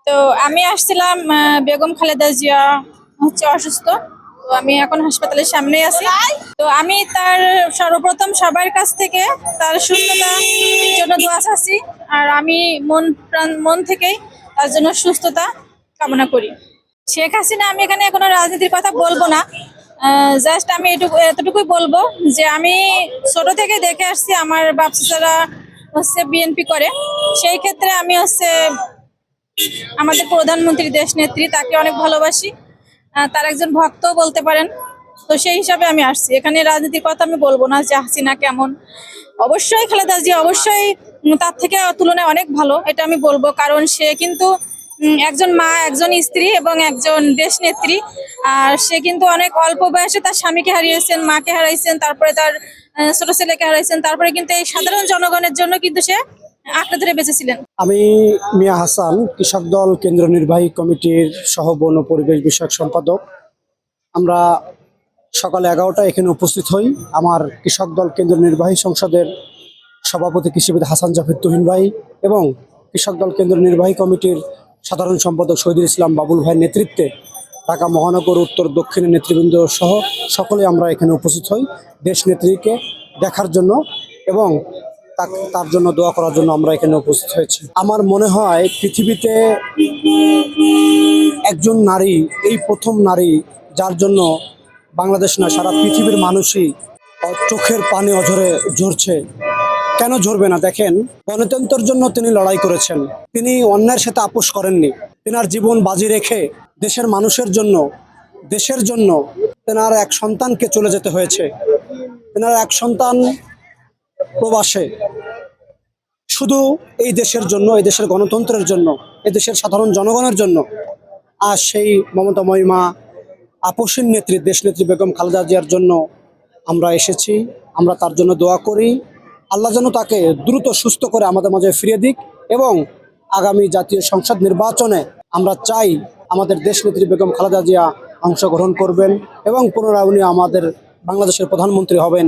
তো আমি আসছিলাম বেগম খালেদা জিয়া হচ্ছে অসুস্থ। তো আমি এখন হাসপাতালের সামনেই আছি। তো আমি তার সর্বপ্রথম সবার কাছ থেকে তার সুস্থতার জন্য দোয়া চাচ্ছি। আর আমি মন থেকেই তার জন্য সুস্থতা কামনা করি। শেখ হাসিনা, আমি এখানে কোনো রাজনীতির কথা বলবো না। জাস্ট আমি এতটুকুই বলবো যে আমি ছোট থেকে দেখে আসছি আমার বাপ চাচারা হচ্ছে বিএনপি করে। সেই ক্ষেত্রে আমি হচ্ছে আমাদের প্রধানমন্ত্রী দেশ নেত্রী, তাকে অনেক ভালোবাসি। তার একজন ভক্ত বলতে পারেন। তো সেই হিসাবে আমি আসছি। এখানে রাজনীতির কথা আমি বলবো না যে হাসিনা কেমন। অবশ্যই খালেদা জিয়া অবশ্যই তার থেকে তুলনায় অনেক ভালো, এটা আমি বলবো। কারণ সে কিন্তু একজন মা, একজন স্ত্রী এবং একজন দেশ নেত্রী। আর সে কিন্তু অনেক অল্প বয়সে তার স্বামীকে হারিয়েছেন, মাকে হারাইছেন, তারপরে তার ছোট ছেলেকে হারাইছেন। তারপরে কিন্তু এই সাধারণ জনগণের জন্য কিন্তু সে আঁকড়ে ধরে বেঁচেছিলেন। আমি মিয়া হাসান, কৃষক দল কেন্দ্র নির্বাহী কমিটির সহ বন ও পরিবেশ বিষয়ক সম্পাদক। আমরা সকাল 11টায় এখানে উপস্থিত হই। আমার কৃষক দল কেন্দ্র নির্বাহী সংসদের সভাপতি কৃষিবিদ হাসান জাফর তুহিন ভাই এবং কৃষক দল কেন্দ্র নির্বাহী কমিটির সাধারণ সম্পাদক শহীদুল ইসলাম বাবুল ভাইয়ের নেতৃত্বে ঢাকা মহানগর উত্তর দক্ষিণের নেতৃবৃন্দ সহ সকলে আমরা এখানে উপস্থিত হই দেশ নেত্রীকে দেখার জন্য এবং তার জন্য দোয়া করার জন্য আমরা এখানে উপস্থিত হয়েছি। আমার মনে হয় পৃথিবীতে একজন নারী, এই প্রথম নারী যার জন্য বাংলাদেশ না সারা পৃথিবীর মানুষই চোখের পানি অঝরে ঝরছে। কেন ঝরবে না? দেখেন, গণতন্ত্রের জন্য তিনি লড়াই করেছেন। তিনি অন্যায়ের সাথে আপোষ করেননি। তেনার জীবন বাজি রেখে দেশের মানুষের জন্য, দেশের জন্য তেনার এক সন্তানকে চলে যেতে হয়েছে। তেনার এক সন্তান প্রবাসে, শুধু এই দেশের জন্য, এই দেশের গণতন্ত্রের জন্য, এই দেশের সাধারণ জনগণের জন্য। আর সেই মমতাময়ী মা, আপসীন নেত্রী, দেশনেত্রী বেগম খালেদা জিয়ার জন্য আমরা এসেছি। আমরা তার জন্য দোয়া করি, আল্লাহ যেন তাকে দ্রুত সুস্থ করে আমাদের মাঝে ফিরিয়ে দিক। এবং আগামী জাতীয় সংসদ নির্বাচনে আমরা চাই আমাদের দেশনেত্রী বেগম খালেদা জিয়া অংশগ্রহণ করবেন এবং পুনরায় উনি আমাদের বাংলাদেশের প্রধানমন্ত্রী হবেন,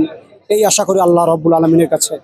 এই আশা করি আল্লাহ রাব্বুল আলামিনের কাছে।